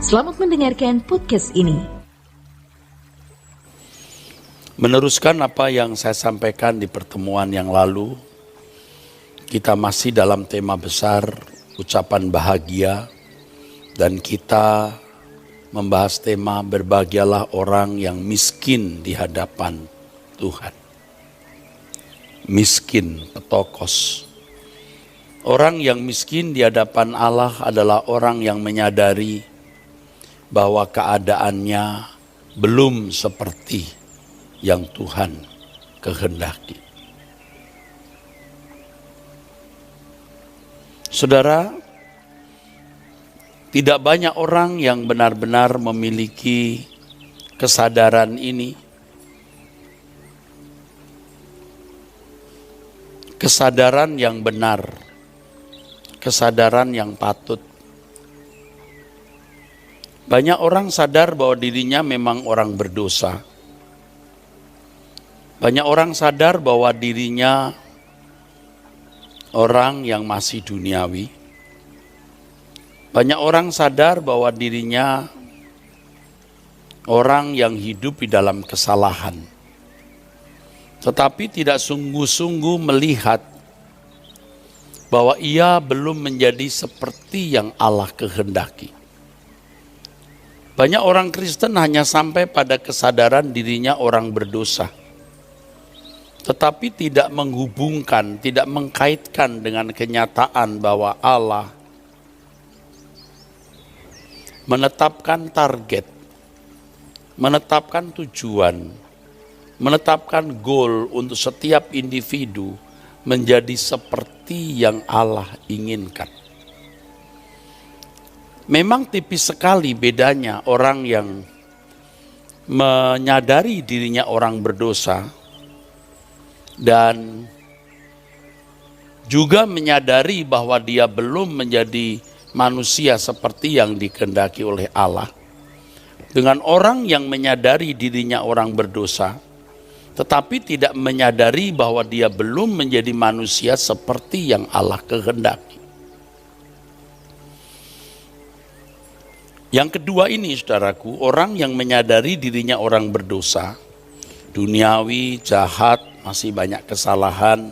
Selamat mendengarkan podcast ini. Meneruskan apa yang saya sampaikan di pertemuan yang lalu, kita masih dalam tema besar ucapan bahagia, dan kita membahas tema berbahagialah orang yang miskin di hadapan Tuhan. Miskin, petokos. Orang yang miskin di hadapan Allah adalah orang yang menyadari bahwa keadaannya belum seperti yang Tuhan kehendaki. Saudara, tidak banyak orang yang benar-benar memiliki kesadaran ini. Kesadaran yang benar, kesadaran yang patut. Banyak orang sadar bahwa dirinya memang orang berdosa. Banyak orang sadar bahwa dirinya orang yang masih duniawi. Banyak orang sadar bahwa dirinya orang yang hidup di dalam kesalahan. Tetapi tidak sungguh-sungguh melihat bahwa ia belum menjadi seperti yang Allah kehendaki. Banyak orang Kristen hanya sampai pada kesadaran dirinya orang berdosa, tetapi tidak menghubungkan, tidak mengkaitkan dengan kenyataan bahwa Allah menetapkan target, menetapkan tujuan, menetapkan goal untuk setiap individu menjadi seperti yang Allah inginkan. Memang tipis sekali bedanya orang yang menyadari dirinya orang berdosa dan juga menyadari bahwa dia belum menjadi manusia seperti yang dikehendaki oleh Allah. Dengan orang yang menyadari dirinya orang berdosa, tetapi tidak menyadari bahwa dia belum menjadi manusia seperti yang Allah kehendaki. Yang kedua ini, saudaraku, orang yang menyadari dirinya orang berdosa, duniawi, jahat, masih banyak kesalahan,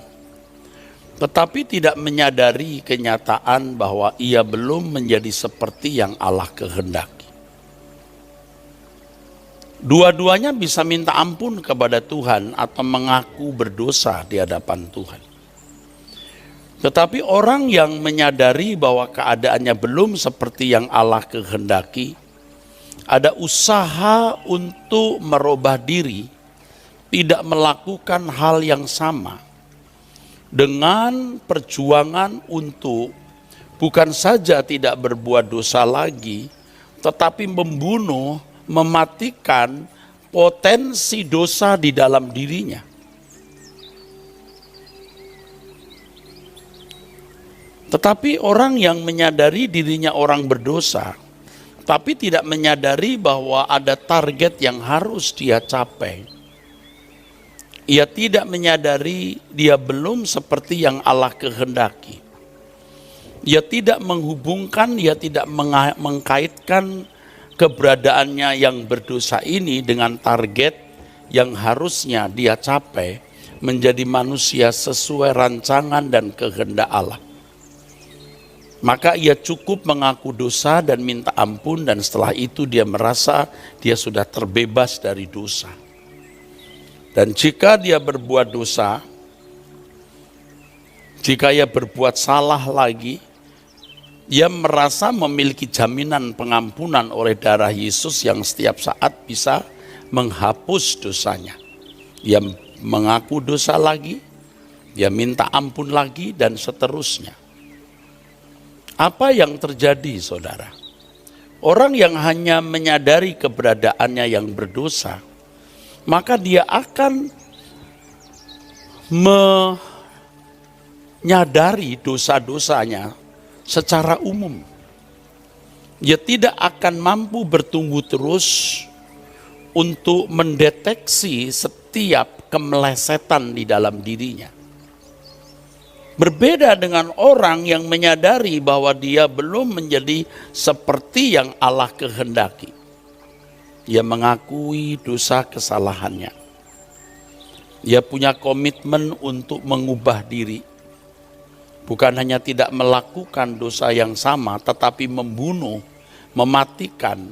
tetapi tidak menyadari kenyataan bahwa ia belum menjadi seperti yang Allah kehendaki. Dua-duanya bisa minta ampun kepada Tuhan atau mengaku berdosa di hadapan Tuhan. Tetapi orang yang menyadari bahwa keadaannya belum seperti yang Allah kehendaki, ada usaha untuk merubah diri, tidak melakukan hal yang sama, dengan perjuangan untuk bukan saja tidak berbuat dosa lagi, tetapi membunuh, mematikan potensi dosa di dalam dirinya. Tetapi orang yang menyadari dirinya orang berdosa, tapi tidak menyadari bahwa ada target yang harus dia capai. Ia tidak menyadari dia belum seperti yang Allah kehendaki. Ia tidak menghubungkan, ia tidak mengkaitkan keberadaannya yang berdosa ini dengan target yang harusnya dia capai, menjadi manusia sesuai rancangan dan kehendak Allah. Maka ia cukup mengaku dosa dan minta ampun, dan setelah itu dia merasa dia sudah terbebas dari dosa. Dan jika dia berbuat dosa, jika ia berbuat salah lagi, ia merasa memiliki jaminan pengampunan oleh darah Yesus yang setiap saat bisa menghapus dosanya. Dia mengaku dosa lagi, dia minta ampun lagi, dan seterusnya. Apa yang terjadi, saudara? Orang yang hanya menyadari keberadaannya yang berdosa, maka dia akan menyadari dosa-dosanya secara umum. Dia tidak akan mampu bertumbuh terus untuk mendeteksi setiap kemelesetan di dalam dirinya. Berbeda dengan orang yang menyadari bahwa dia belum menjadi seperti yang Allah kehendaki. Dia mengakui dosa kesalahannya. Dia punya komitmen untuk mengubah diri. Bukan hanya tidak melakukan dosa yang sama, tetapi membunuh, mematikan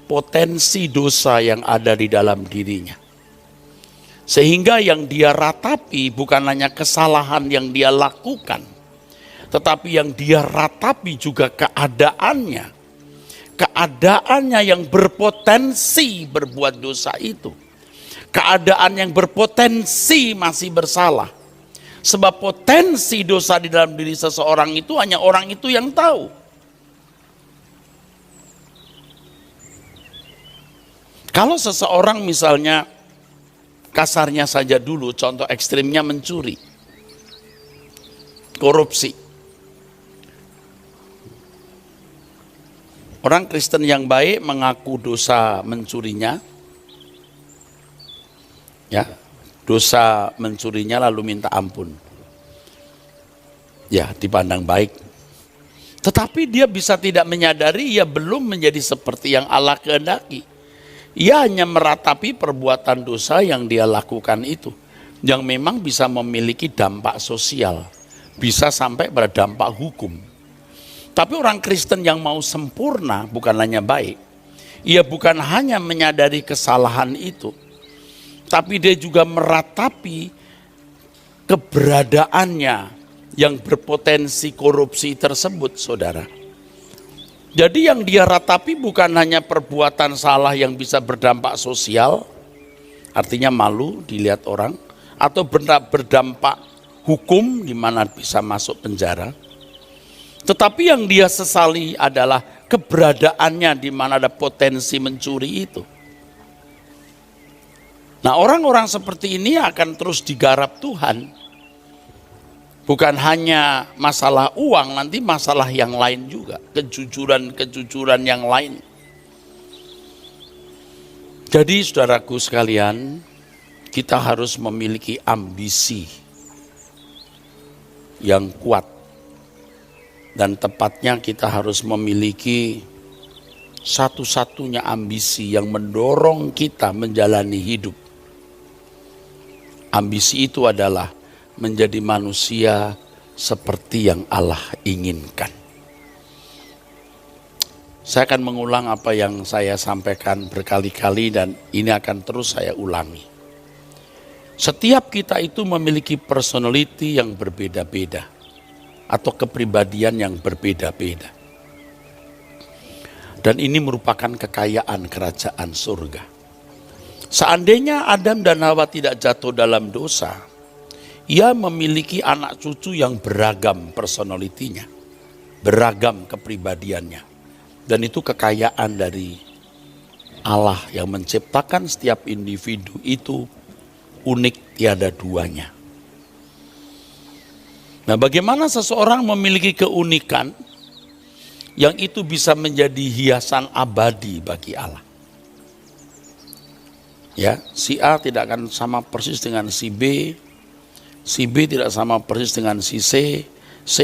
potensi dosa yang ada di dalam dirinya. Sehingga yang dia ratapi bukan hanya kesalahan yang dia lakukan, tetapi yang dia ratapi juga keadaannya. Keadaannya yang berpotensi berbuat dosa itu. Keadaan yang berpotensi masih bersalah. Sebab potensi dosa di dalam diri seseorang itu hanya orang itu yang tahu. Kalau seseorang misalnya, kasarnya saja dulu, contoh ekstrimnya mencuri, korupsi. Orang Kristen yang baik mengaku dosa mencurinya, ya, dosa mencurinya lalu minta ampun. Ya, dipandang baik. Tetapi dia bisa tidak menyadari ia belum menjadi seperti yang Allah kehendaki. Ia hanya meratapi perbuatan dosa yang dia lakukan itu, yang memang bisa memiliki dampak sosial, bisa sampai pada dampak hukum. Tapi orang Kristen yang mau sempurna bukan hanya baik, ia bukan hanya menyadari kesalahan itu, tapi dia juga meratapi keberadaannya yang berpotensi korupsi tersebut, saudara. Jadi yang dia ratapi bukan hanya perbuatan salah yang bisa berdampak sosial, artinya malu dilihat orang, atau berdampak hukum di mana bisa masuk penjara. Tetapi yang dia sesali adalah keberadaannya di mana ada potensi mencuri itu. Nah, orang-orang seperti ini akan terus digarap Tuhan. Bukan hanya masalah uang, nanti masalah yang lain juga. Kejujuran yang lain. Jadi saudaraku sekalian, kita harus memiliki ambisi yang kuat. Dan tepatnya kita harus memiliki satu-satunya ambisi yang mendorong kita menjalani hidup. Ambisi itu adalah menjadi manusia seperti yang Allah inginkan. Saya akan mengulang apa yang saya sampaikan berkali-kali dan ini akan terus saya ulangi. Setiap kita itu memiliki personality yang berbeda-beda atau kepribadian yang berbeda-beda. Dan ini merupakan kekayaan kerajaan surga. Seandainya Adam dan Hawa tidak jatuh dalam dosa, ia memiliki anak cucu yang beragam personalitinya, beragam kepribadiannya. Dan itu kekayaan dari Allah yang menciptakan setiap individu itu unik tiada duanya. Nah, bagaimana seseorang memiliki keunikan yang itu bisa menjadi hiasan abadi bagi Allah? Ya, si A tidak akan sama persis dengan si B tidak sama persis dengan si C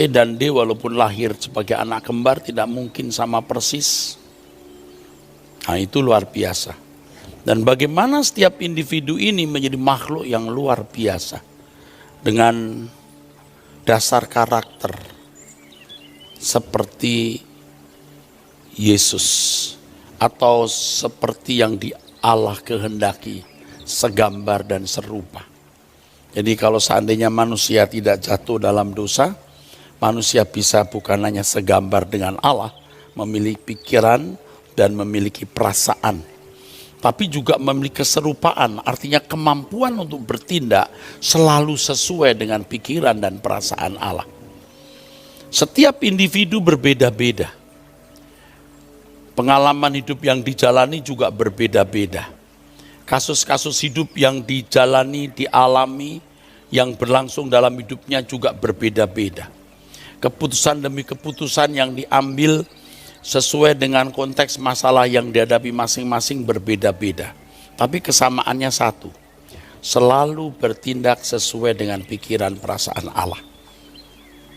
dan D walaupun lahir sebagai anak kembar tidak mungkin sama persis. Nah, itu luar biasa. Dan bagaimana setiap individu ini menjadi makhluk yang luar biasa dengan dasar karakter seperti Yesus atau seperti yang Allah kehendaki, segambar dan serupa. Jadi kalau seandainya manusia tidak jatuh dalam dosa, manusia bisa bukan hanya segambar dengan Allah, memiliki pikiran dan memiliki perasaan, tapi juga memiliki keserupaan, artinya kemampuan untuk bertindak selalu sesuai dengan pikiran dan perasaan Allah. Setiap individu berbeda-beda. Pengalaman hidup yang dijalani juga berbeda-beda. Kasus-kasus hidup yang dijalani, dialami, yang berlangsung dalam hidupnya juga berbeda-beda. Keputusan demi keputusan yang diambil sesuai dengan konteks masalah yang dihadapi masing-masing berbeda-beda. Tapi kesamaannya satu, selalu bertindak sesuai dengan pikiran perasaan Allah.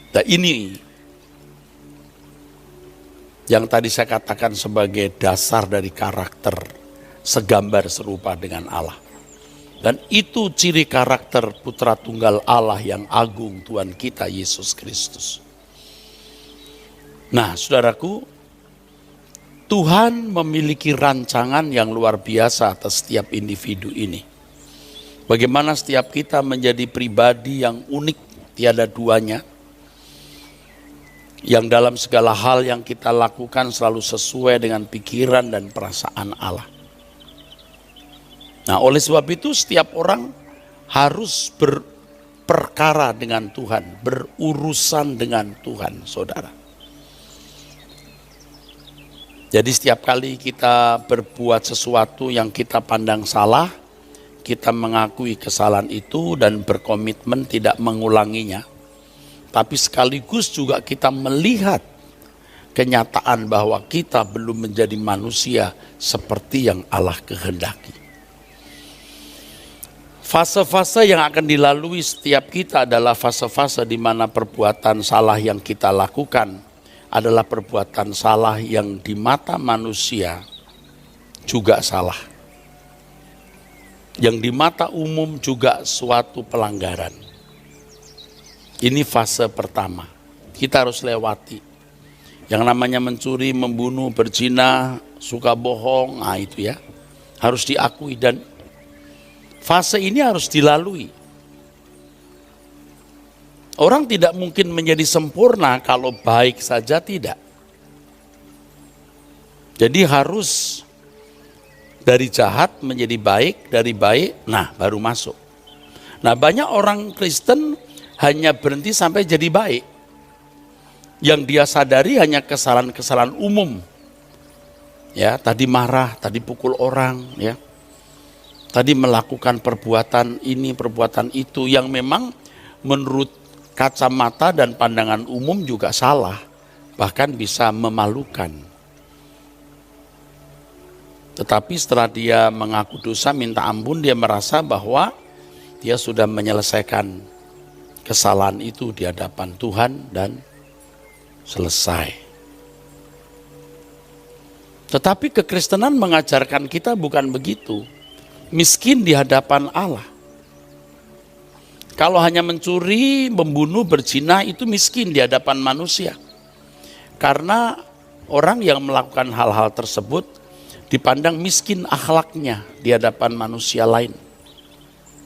Nah, ini yang tadi saya katakan sebagai dasar dari karakter segambar serupa dengan Allah. Dan itu ciri karakter Putra Tunggal Allah yang agung, Tuhan kita Yesus Kristus. Nah, saudaraku, Tuhan memiliki rancangan yang luar biasa atas setiap individu ini. Bagaimana setiap kita menjadi pribadi yang unik, tiada duanya, yang dalam segala hal yang kita lakukan selalu sesuai dengan pikiran dan perasaan Allah. Nah, oleh sebab itu setiap orang harus berperkara dengan Tuhan, berurusan dengan Tuhan, saudara. Jadi setiap kali kita berbuat sesuatu yang kita pandang salah, kita mengakui kesalahan itu dan berkomitmen tidak mengulanginya. Tapi sekaligus juga kita melihat kenyataan bahwa kita belum menjadi manusia seperti yang Allah kehendaki. Fase-fase yang akan dilalui setiap kita adalah fase-fase di mana perbuatan salah yang kita lakukan adalah perbuatan salah yang di mata manusia juga salah. Yang di mata umum juga suatu pelanggaran. Ini fase pertama, kita harus lewati. Yang namanya mencuri, membunuh, berzina, suka bohong, nah itu ya, harus diakui dan fase ini harus dilalui. Orang tidak mungkin menjadi sempurna kalau baik saja tidak. Jadi harus dari jahat menjadi baik, dari baik, nah baru masuk. Nah, banyak orang Kristen hanya berhenti sampai jadi baik. Yang dia sadari hanya kesalahan-kesalahan umum. Ya, tadi marah, tadi pukul orang, ya. Tadi melakukan perbuatan ini, perbuatan itu yang memang menurut kacamata dan pandangan umum juga salah, bahkan bisa memalukan. Tetapi setelah dia mengaku dosa, minta ampun, dia merasa bahwa dia sudah menyelesaikan kesalahan itu di hadapan Tuhan dan selesai. Tetapi kekristenan mengajarkan kita bukan begitu. Miskin di hadapan Allah. Kalau hanya mencuri, membunuh, berzina itu miskin di hadapan manusia. Karena orang yang melakukan hal-hal tersebut dipandang miskin akhlaknya di hadapan manusia lain.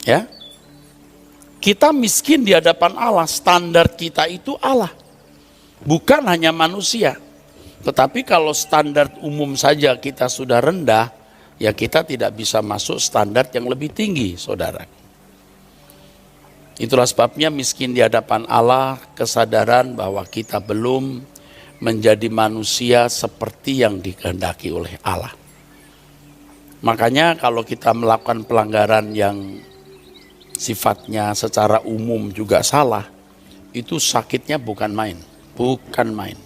Ya. Kita miskin di hadapan Allah, standar kita itu Allah. Bukan hanya manusia. Tetapi kalau standar umum saja kita sudah rendah, ya kita tidak bisa masuk standar yang lebih tinggi, saudara. Itulah sebabnya miskin di hadapan Allah, kesadaran bahwa kita belum menjadi manusia seperti yang dikehendaki oleh Allah. Makanya kalau kita melakukan pelanggaran yang sifatnya secara umum juga salah, itu sakitnya bukan main, bukan main.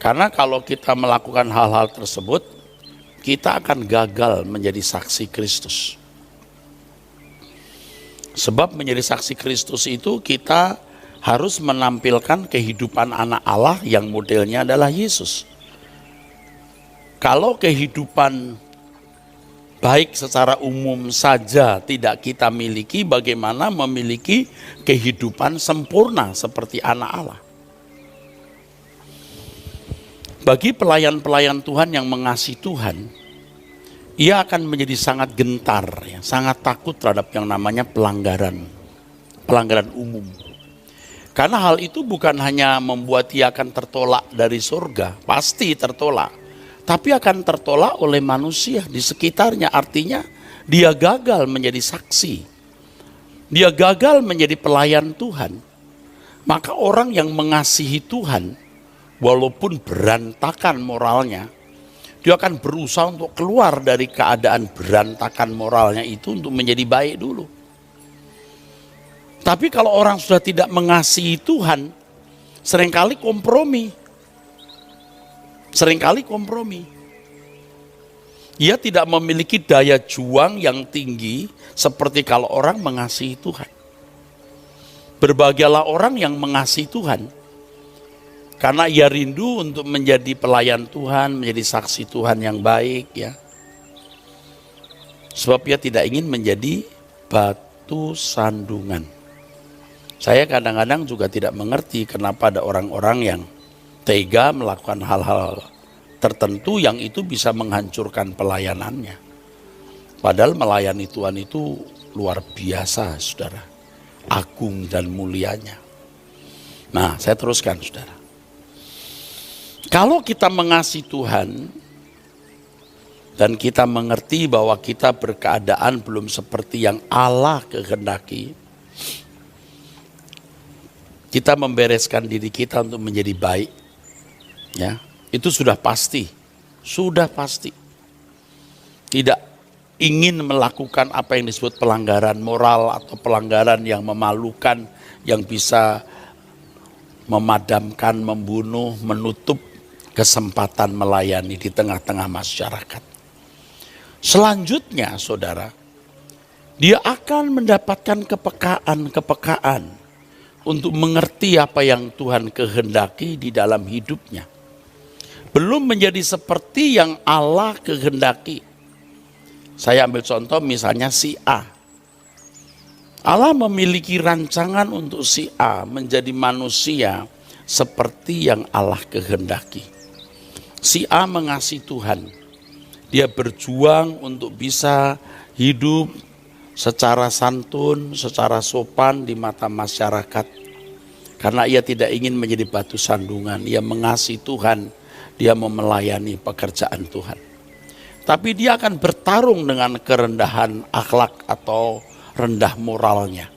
Karena kalau kita melakukan hal-hal tersebut, kita akan gagal menjadi saksi Kristus. Sebab menjadi saksi Kristus itu kita harus menampilkan kehidupan anak Allah yang modelnya adalah Yesus. Kalau kehidupan baik secara umum saja tidak kita miliki, bagaimana memiliki kehidupan sempurna seperti anak Allah? Bagi pelayan-pelayan Tuhan yang mengasihi Tuhan, ia akan menjadi sangat gentar, ya, sangat takut terhadap yang namanya pelanggaran umum. Karena hal itu bukan hanya membuat ia akan tertolak dari surga, pasti tertolak. Tapi akan tertolak oleh manusia di sekitarnya. Artinya dia gagal menjadi saksi. Dia gagal menjadi pelayan Tuhan. Maka orang yang mengasihi Tuhan, walaupun berantakan moralnya, dia akan berusaha untuk keluar dari keadaan berantakan moralnya itu untuk menjadi baik dulu. Tapi kalau orang sudah tidak mengasihi Tuhan, seringkali kompromi. Ia tidak memiliki daya juang yang tinggi seperti kalau orang mengasihi Tuhan. Berbahagialah orang yang mengasihi Tuhan, karena ia rindu untuk menjadi pelayan Tuhan, menjadi saksi Tuhan yang baik ya. Sebab ia tidak ingin menjadi batu sandungan. Saya kadang-kadang juga tidak mengerti kenapa ada orang-orang yang tega melakukan hal-hal tertentu yang itu bisa menghancurkan pelayanannya. Padahal melayani Tuhan itu luar biasa, saudara. Agung dan mulianya. Nah, saya teruskan, saudara. Kalau kita mengasihi Tuhan dan kita mengerti bahwa kita berkeadaan belum seperti yang Allah kehendaki, kita membereskan diri kita untuk menjadi baik, ya, itu sudah pasti, Tidak ingin melakukan apa yang disebut pelanggaran moral atau pelanggaran yang memalukan, yang bisa memadamkan, membunuh, menutup kesempatan melayani di tengah-tengah masyarakat. Selanjutnya, saudara, dia akan mendapatkan kepekaan untuk mengerti apa yang Tuhan kehendaki di dalam hidupnya. Belum menjadi seperti yang Allah kehendaki. Saya ambil contoh misalnya si A. Allah memiliki rancangan untuk si A menjadi manusia seperti yang Allah kehendaki. Si A mengasihi Tuhan. Dia berjuang untuk bisa hidup secara santun, secara sopan di mata masyarakat. Karena ia tidak ingin menjadi batu sandungan. Ia mengasihi Tuhan. Dia mau melayani pekerjaan Tuhan. Tapi dia akan bertarung dengan kerendahan akhlak atau rendah moralnya.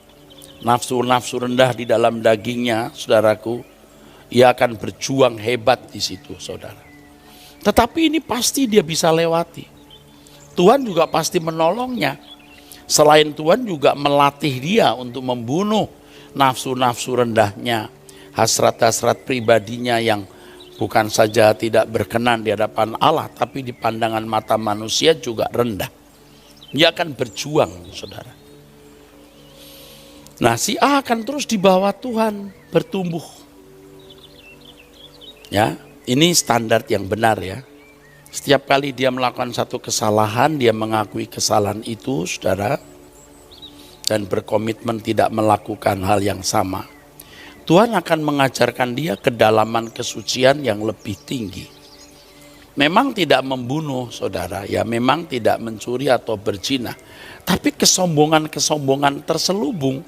Nafsu-nafsu rendah di dalam dagingnya, saudaraku. Ia akan berjuang hebat di situ, saudara. Tetapi ini pasti dia bisa lewati. Tuhan juga pasti menolongnya. Selain Tuhan juga melatih dia untuk membunuh nafsu-nafsu rendahnya, hasrat-hasrat pribadinya yang bukan saja tidak berkenan di hadapan Allah, tapi di pandangan mata manusia juga rendah. Dia akan berjuang, saudara. Nah, si A akan terus dibawa Tuhan bertumbuh. Ya, ini standar yang benar ya. Setiap kali dia melakukan satu kesalahan, dia mengakui kesalahan itu, saudara, dan berkomitmen tidak melakukan hal yang sama. Tuhan akan mengajarkan dia kedalaman kesucian yang lebih tinggi. Memang tidak membunuh, saudara, ya memang tidak mencuri atau berzina. Tapi kesombongan-kesombongan terselubung.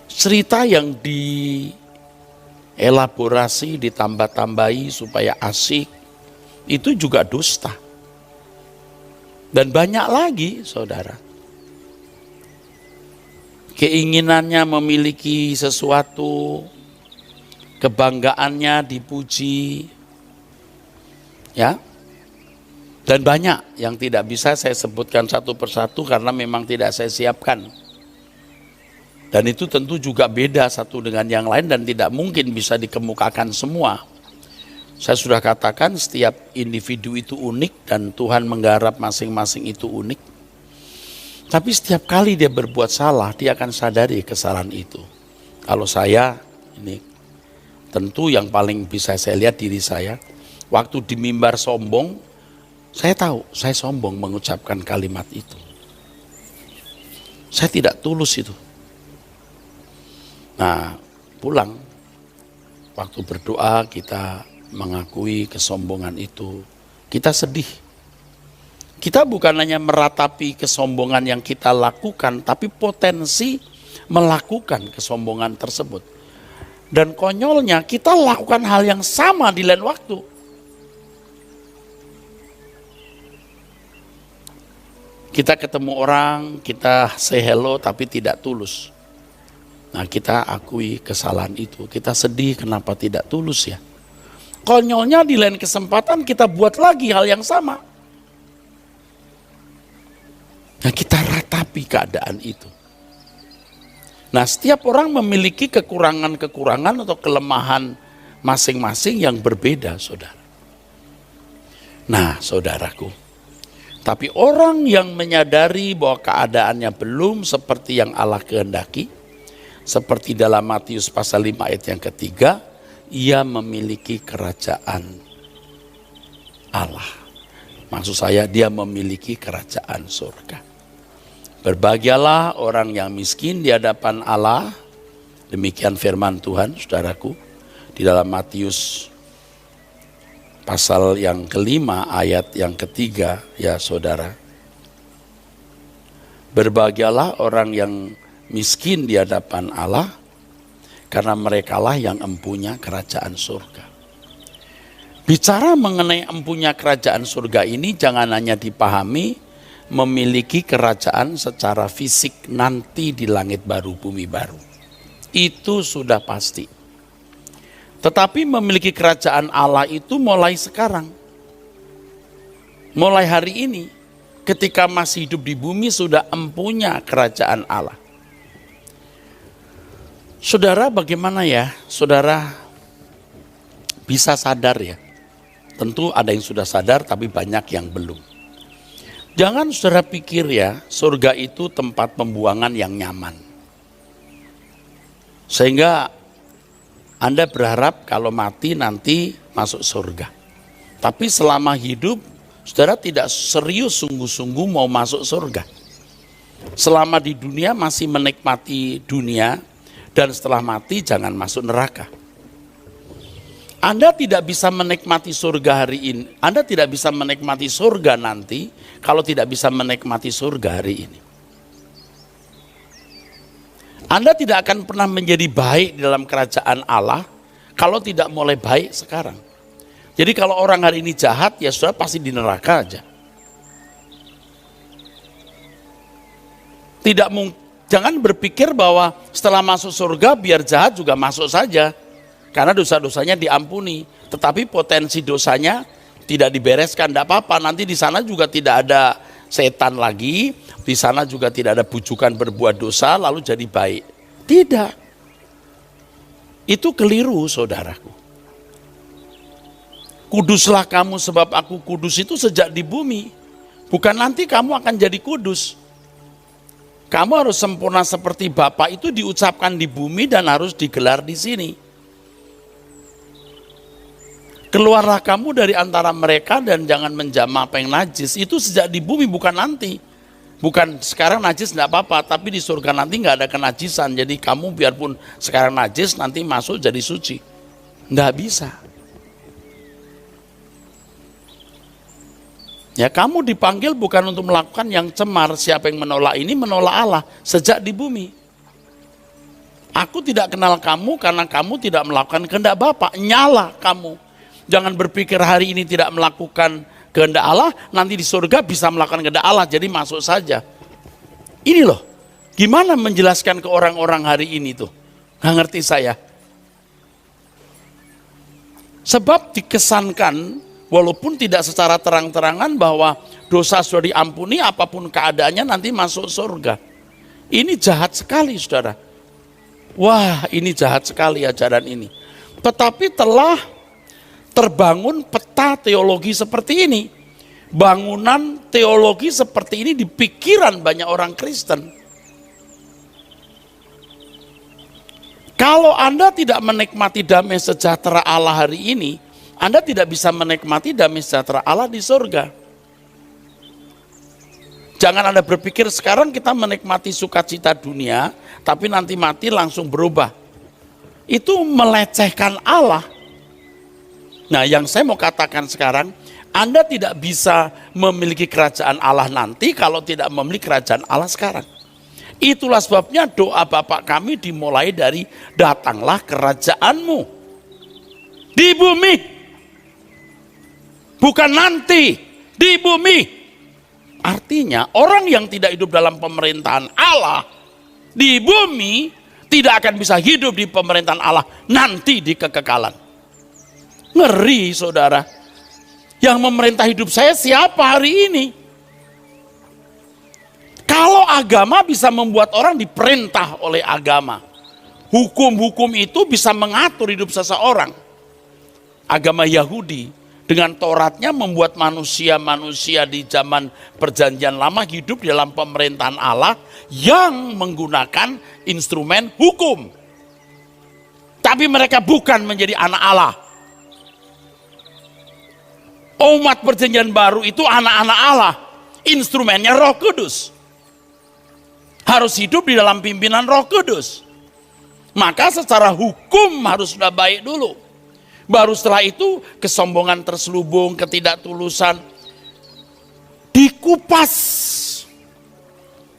Cerita yang dielaborasi, ditambah-tambahi supaya asik, itu juga dusta. Dan banyak lagi, saudara. Keinginannya memiliki sesuatu, kebanggaannya dipuji, ya. Dan banyak yang tidak bisa saya sebutkan satu persatu karena memang tidak saya siapkan. Dan itu tentu juga beda satu dengan yang lain dan tidak mungkin bisa dikemukakan semua. Saya sudah katakan setiap individu itu unik dan Tuhan menggarap masing-masing itu unik. Tapi setiap kali dia berbuat salah, dia akan sadari kesalahan itu. Kalau saya, ini tentu yang paling bisa saya lihat diri saya, waktu di mimbar sombong, saya tahu saya sombong mengucapkan kalimat itu. Saya tidak tulus itu. Nah, pulang, waktu berdoa kita mengakui kesombongan itu, kita sedih. Kita bukan hanya meratapi kesombongan yang kita lakukan, tapi potensi melakukan kesombongan tersebut. Dan konyolnya kita lakukan hal yang sama di lain waktu. Kita ketemu orang, kita say hello tapi tidak tulus. Nah, kita akui kesalahan itu. Kita sedih kenapa tidak tulus ya. Konyolnya di lain kesempatan kita buat lagi hal yang sama. Nah, kita ratapi keadaan itu. Nah, setiap orang memiliki kekurangan-kekurangan atau kelemahan masing-masing yang berbeda, saudara. Nah, saudaraku, Tapi orang yang menyadari bahwa keadaannya belum seperti yang Allah kehendaki, seperti dalam Matius pasal 5 ayat yang ketiga, ia memiliki kerajaan Allah. Maksud saya dia memiliki kerajaan surga. Berbahagialah orang yang miskin di hadapan Allah. Demikian firman Tuhan, saudaraku, di dalam Matius pasal yang kelima ayat yang ketiga, ya saudara. Berbahagialah orang yang miskin di hadapan Allah, karena merekalah yang empunya kerajaan surga. Bicara mengenai empunya kerajaan surga ini jangan hanya dipahami memiliki kerajaan secara fisik nanti di langit baru bumi baru. Itu sudah pasti. Tetapi memiliki kerajaan Allah itu mulai sekarang. Mulai hari ini, ketika masih hidup di bumi sudah empunya kerajaan Allah. Saudara, bagaimana ya? Saudara bisa sadar ya? Tentu ada yang sudah sadar tapi banyak yang belum. Jangan saudara pikir ya, surga itu tempat pembuangan yang nyaman. Sehingga Anda berharap kalau mati nanti masuk surga. Tapi selama hidup, saudara tidak serius sungguh-sungguh mau masuk surga. Selama di dunia masih menikmati dunia, dan setelah mati jangan masuk neraka. Anda tidak bisa menikmati surga hari ini. Anda tidak bisa menikmati surga nanti kalau tidak bisa menikmati surga hari ini. Anda tidak akan pernah menjadi baik dalam kerajaan Allah kalau tidak mulai baik sekarang. Jadi kalau orang hari ini jahat, ya sudah pasti di neraka aja. Jangan berpikir bahwa setelah masuk surga biar jahat juga masuk saja. Karena dosa-dosanya diampuni. Tetapi potensi dosanya tidak dibereskan, tidak apa-apa. Nanti di sana juga tidak ada setan lagi. Di sana juga tidak ada bujukan berbuat dosa lalu jadi baik. Tidak. Itu keliru, saudaraku. Kuduslah kamu sebab aku kudus itu sejak di bumi. Bukan nanti kamu akan jadi kudus. Kamu harus sempurna seperti Bapa itu diucapkan di bumi dan harus digelar di sini. Keluarlah kamu dari antara mereka dan jangan menjamah apa yang najis. Itu sejak di bumi, bukan nanti. Bukan sekarang najis tidak apa-apa, tapi di surga nanti nggak ada kenajisan. Jadi kamu biarpun sekarang najis, nanti masuk jadi suci. Nggak bisa. Ya kamu dipanggil bukan untuk melakukan yang cemar. Siapa yang menolak ini menolak Allah sejak di bumi. Aku tidak kenal kamu karena kamu tidak melakukan kehendak Bapa. Nyala kamu. Jangan berpikir hari ini tidak melakukan kehendak Allah, nanti di surga bisa melakukan kehendak Allah, jadi masuk saja. Ini loh, gimana menjelaskan ke orang-orang hari ini tuh? Nggak ngerti saya. Sebab dikesankan, walaupun tidak secara terang-terangan bahwa dosa sudah diampuni, apapun keadaannya nanti masuk surga. Ini jahat sekali, saudara. Wah, ini jahat sekali ajaran ini. Tetapi telah terbangun peta teologi seperti ini. Bangunan teologi seperti ini di pikiran banyak orang Kristen. Kalau Anda tidak menikmati damai sejahtera Allah hari ini, Anda tidak bisa menikmati damai sejahtera Allah di surga. Jangan Anda berpikir sekarang kita menikmati sukacita dunia, tapi nanti mati langsung berubah. Itu melecehkan Allah. Nah, yang saya mau katakan sekarang, Anda tidak bisa memiliki kerajaan Allah nanti kalau tidak memiliki kerajaan Allah sekarang. Itulah sebabnya doa Bapa kami dimulai dari datanglah kerajaanmu di bumi. Bukan nanti, di bumi. Artinya orang yang tidak hidup dalam pemerintahan Allah di bumi tidak akan bisa hidup di pemerintahan Allah nanti di kekekalan. Ngeri, saudara. Yang memerintah hidup saya siapa hari ini? Kalau agama bisa membuat orang diperintah oleh agama, hukum-hukum itu bisa mengatur hidup seseorang. Agama Yahudi Dengan Tauratnya membuat manusia-manusia di zaman perjanjian lama hidup di dalam pemerintahan Allah yang menggunakan instrumen hukum. Tapi mereka bukan menjadi anak Allah. Umat perjanjian baru itu anak-anak Allah. Instrumennya Roh Kudus. Harus hidup di dalam pimpinan Roh Kudus. Maka secara hukum harus sudah baik dulu. Baru setelah itu kesombongan terselubung, ketidaktulusan dikupas.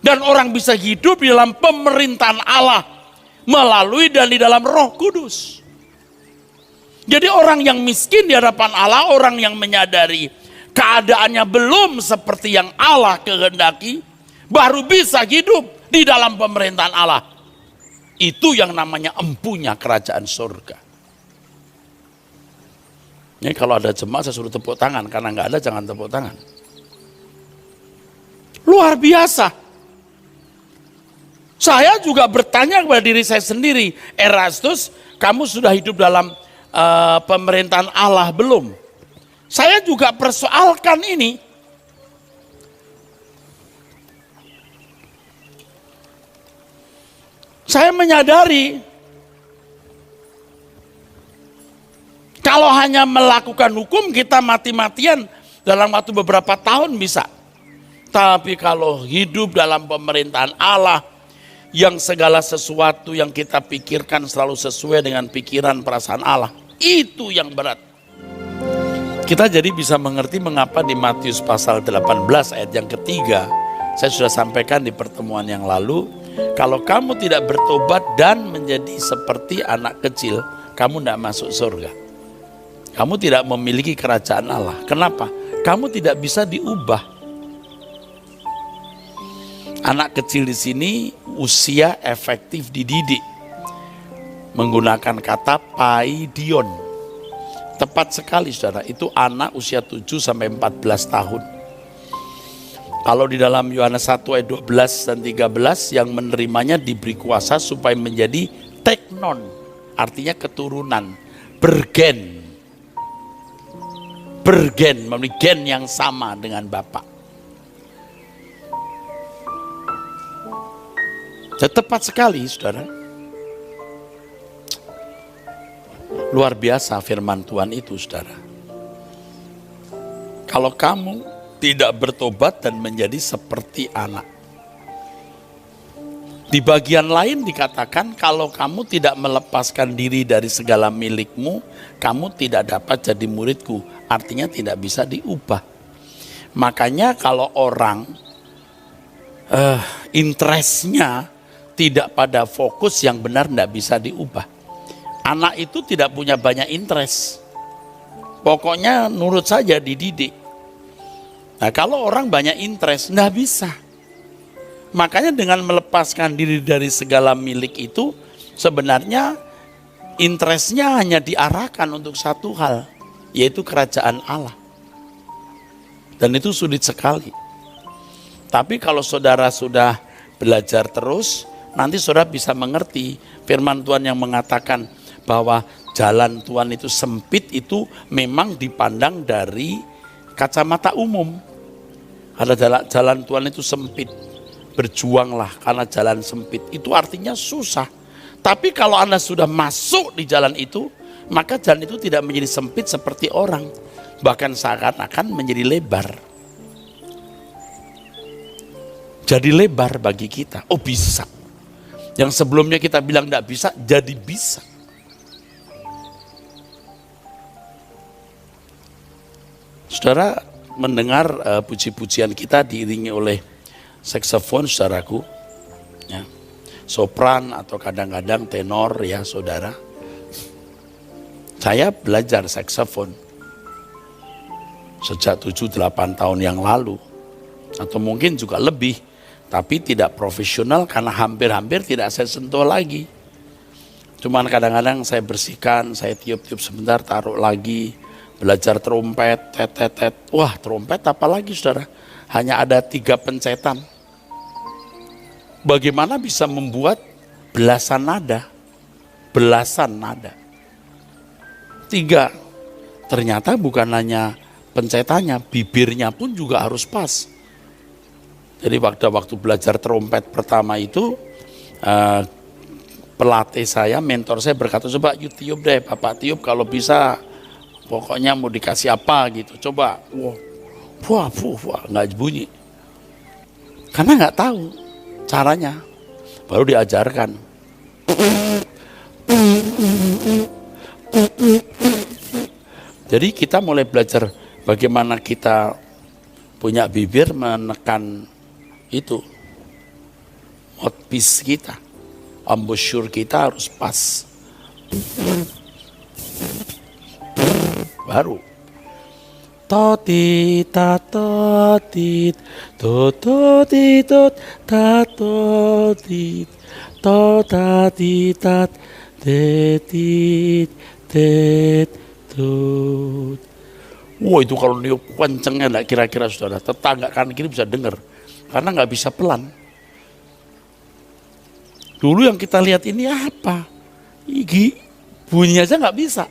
Dan orang bisa hidup di dalam pemerintahan Allah melalui dan di dalam Roh Kudus. Jadi orang yang miskin di hadapan Allah, orang yang menyadari keadaannya belum seperti yang Allah kehendaki, baru bisa hidup di dalam pemerintahan Allah. Itu yang namanya empunya kerajaan surga. Ini kalau ada jemaat saya suruh tepuk tangan, karena nggak ada jangan tepuk tangan. Luar biasa. Saya juga bertanya kepada diri saya sendiri, Erastus, kamu sudah hidup dalam pemerintahan Allah belum? Saya juga persoalkan ini. Saya menyadari kalau hanya melakukan hukum kita mati-matian dalam waktu beberapa tahun bisa. Tapi kalau hidup dalam pemerintahan Allah yang segala sesuatu yang kita pikirkan selalu sesuai dengan pikiran perasaan Allah, itu yang berat. Kita jadi bisa mengerti mengapa di Matius pasal 18 ayat yang ketiga, saya sudah sampaikan di pertemuan yang lalu, kalau kamu tidak bertobat dan menjadi seperti anak kecil, kamu tidak masuk surga. Kamu tidak memiliki kerajaan Allah. Kenapa? Kamu tidak bisa diubah. Anak kecil di sini usia efektif dididik. Menggunakan kata paidion. Tepat sekali saudara, itu anak usia 7 sampai 14 tahun. Kalau di dalam Yohanes 1 ayat 12 dan 13 yang menerimanya diberi kuasa supaya menjadi teknon. Artinya keturunan, bergen. Bergen, memiliki gen yang sama dengan Bapa. Tepat sekali saudara. Luar biasa firman Tuhan itu saudara. Kalau kamu tidak bertobat dan menjadi seperti anak. Di bagian lain dikatakan kalau kamu tidak melepaskan diri dari segala milikmu, kamu tidak dapat jadi muridku. Artinya tidak bisa diubah. Makanya kalau orang interestnya tidak pada fokus yang benar, tidak bisa diubah. Anak itu tidak punya banyak interest. Pokoknya nurut saja dididik. Nah kalau orang banyak interest, tidak bisa. Makanya dengan melepaskan diri dari segala milik itu, sebenarnya interestnya hanya diarahkan untuk satu hal, yaitu kerajaan Allah. Dan itu sulit sekali. Tapi kalau saudara sudah belajar terus, nanti saudara bisa mengerti firman Tuhan yang mengatakan bahwa jalan Tuhan itu sempit, itu memang dipandang dari kacamata umum. Ada jalan Tuhan itu sempit. Berjuanglah karena jalan sempit. Itu artinya susah. Tapi kalau Anda sudah masuk di jalan itu, maka jalan itu tidak menjadi sempit seperti orang. Bahkan seakan-akan menjadi lebar. Jadi lebar bagi kita. Oh bisa. Yang sebelumnya kita bilang tidak bisa, jadi bisa. Saudara mendengar puji-pujian kita diiringi oleh saksofon saudaraku. Ya. Sopran atau kadang-kadang tenor ya saudara. Saya belajar saksofon sejak 7-8 tahun yang lalu. Atau mungkin juga lebih. Tapi tidak profesional karena hampir-hampir tidak saya sentuh lagi. Cuman kadang-kadang saya bersihkan, saya tiup-tiup sebentar, taruh lagi. Belajar trompet, tet. Wah trompet apalagi saudara. Hanya ada 3 pencetan. Bagaimana bisa membuat belasan nada? 3. Ternyata bukan hanya pencetannya, bibirnya pun juga harus pas. Jadi waktu belajar trompet pertama itu, pelatih saya, mentor saya berkata, coba you tiup deh, Bapak tiup kalau bisa, pokoknya mau dikasih apa gitu, coba. Wah, nggak bunyi. Karena nggak tahu caranya, baru diajarkan. Jadi kita mulai belajar bagaimana kita punya bibir menekan itu mouthpiece kita, embouchure kita harus pas. Baru totita totit tototitot tatotit totatitat detit det tut. Wah, itu kalau niup kencengnya enggak kira-kira saudara, tetangga kanan kiri bisa dengar karena nggak bisa pelan. Dulu yang kita lihat ini apa? Gigi bunyi aja nggak bisa,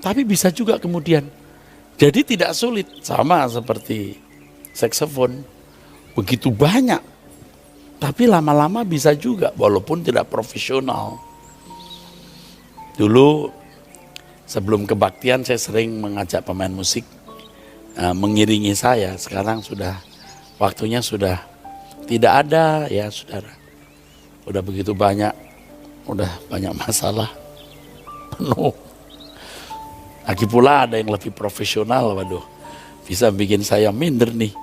tapi bisa juga kemudian. Jadi tidak sulit, sama seperti saksofon, begitu banyak, tapi lama-lama bisa juga, walaupun tidak profesional. Dulu sebelum kebaktian saya sering mengajak pemain musik mengiringi saya. Sekarang sudah waktunya sudah tidak ada ya saudara. Udah begitu banyak, udah banyak masalah, penuh. Lagi pula ada yang lebih profesional, waduh, bisa bikin saya minder nih.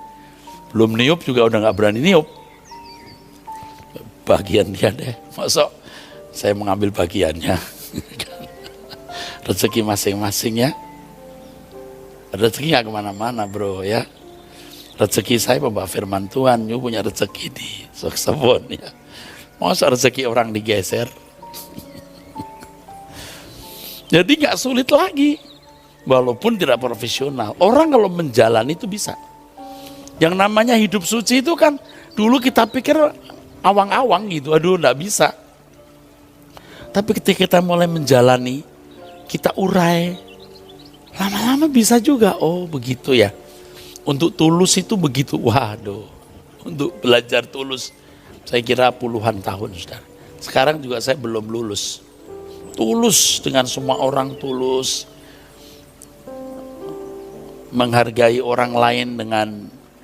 Belum niup juga udah gak berani niup. Bagian dia deh, masuk saya mengambil bagiannya. Rezeki masing-masing ya. Rezeki gak kemana-mana bro ya. Rezeki saya pembawa firman Tuhan, you punya rezeki di saksofon ya. Masa rezeki orang digeser? Jadi gak sulit lagi. Walaupun tidak profesional. Orang kalau menjalani itu bisa. Yang namanya hidup suci itu kan dulu kita pikir awang-awang gitu. Aduh gak bisa. Tapi ketika kita mulai menjalani, kita urai, lama-lama bisa juga. Oh begitu ya. Untuk tulus itu begitu. Waduh. Untuk belajar tulus, saya kira puluhan tahun saudara. Sekarang juga saya belum lulus. Tulus dengan semua orang, tulus menghargai orang lain dengan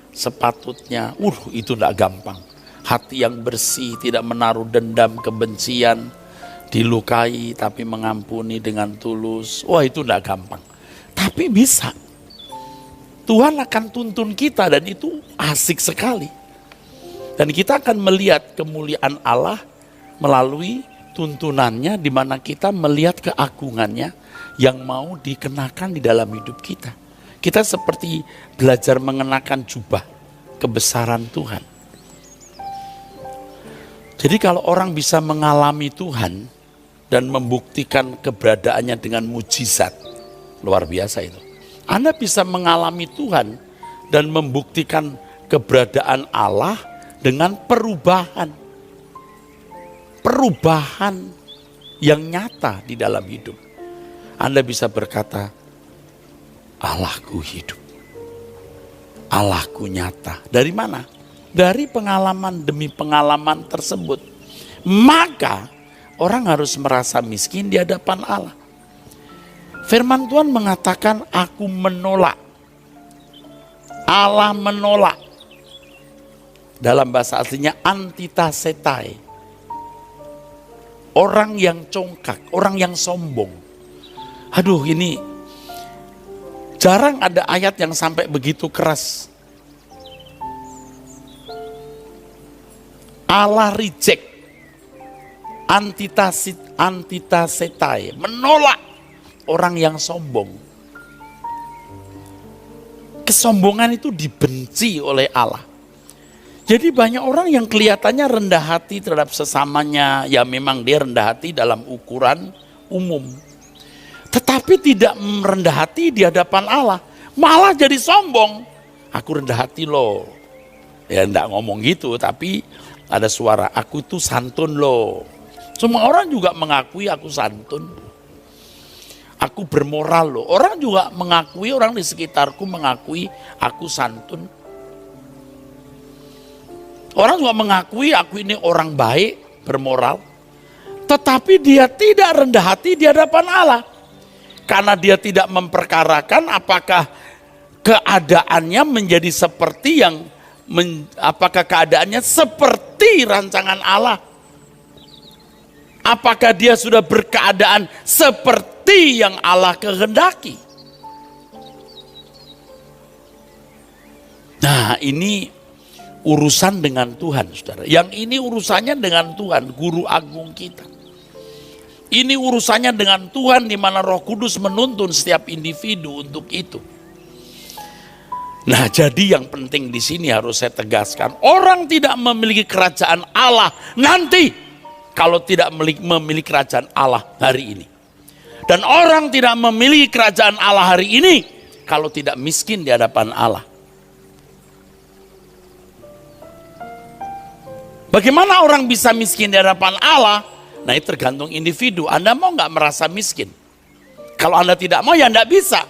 sepatutnya. Itu tidak gampang. Hati yang bersih, tidak menaruh dendam, kebencian, dilukai tapi mengampuni dengan tulus. Wah, itu tidak gampang. Tapi bisa. Tuhan akan tuntun kita dan itu asik sekali. Dan kita akan melihat kemuliaan Allah melalui tuntunannya, di mana kita melihat keagungannya yang mau dikenakan di dalam hidup kita. Kita seperti belajar mengenakan jubah kebesaran Tuhan. Jadi kalau orang bisa mengalami Tuhan dan membuktikan keberadaannya dengan mujizat, luar biasa itu. Anda bisa mengalami Tuhan dan membuktikan keberadaan Allah dengan perubahan. Perubahan yang nyata di dalam hidup. Anda bisa berkata, Allahku hidup. Allahku nyata. Dari mana? Dari pengalaman demi pengalaman tersebut. Maka orang harus merasa miskin di hadapan Allah. Firman Tuhan mengatakan, aku menolak. Allah menolak. Dalam bahasa aslinya antitasetai. Orang yang congkak, orang yang sombong. Aduh, ini jarang ada ayat yang sampai begitu keras. Allah reject, antitasetai, menolak orang yang sombong. Kesombongan itu dibenci oleh Allah. Jadi banyak orang yang kelihatannya rendah hati terhadap sesamanya. Ya memang dia rendah hati dalam ukuran umum. Tetapi tidak merendah hati di hadapan Allah. Malah jadi sombong. Aku rendah hati loh. Ya enggak ngomong gitu, tapi ada suara, aku itu santun loh. Semua orang juga mengakui aku santun. Aku bermoral loh. Orang juga mengakui, orang di sekitarku mengakui aku santun. Orang juga mengakui aku ini orang baik, bermoral. Tetapi dia tidak rendah hati di hadapan Allah. Karena dia tidak memperkarakan apakah keadaannya menjadi seperti apakah keadaannya seperti rancangan Allah. Apakah dia sudah berkeadaan seperti yang Allah kehendaki. Nah, ini urusan dengan Tuhan, saudara. Yang ini urusannya dengan Tuhan, guru agung kita. Ini urusannya dengan Tuhan, di mana Roh Kudus menuntun setiap individu untuk itu. Nah, jadi yang penting di sini harus saya tegaskan, orang tidak memiliki kerajaan Allah nanti kalau tidak memiliki kerajaan Allah hari ini. Dan orang tidak memiliki kerajaan Allah hari ini kalau tidak miskin di hadapan Allah. Bagaimana orang bisa miskin di hadapan Allah? Nah, itu tergantung individu. Anda mau nggak merasa miskin? Kalau Anda tidak mau, ya nggak bisa.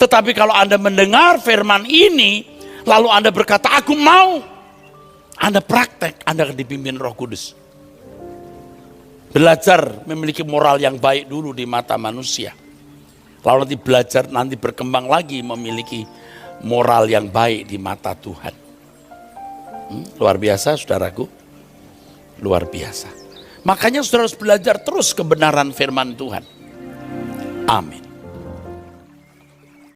Tetapi kalau Anda mendengar firman ini, lalu Anda berkata, aku mau. Anda praktek, Anda akan dipimpin Roh Kudus. Belajar memiliki moral yang baik dulu di mata manusia. Lalu nanti belajar, nanti berkembang lagi memiliki moral yang baik di mata Tuhan. Luar biasa, saudaraku. Luar biasa. Makanya saudara harus belajar terus kebenaran firman Tuhan. Amin.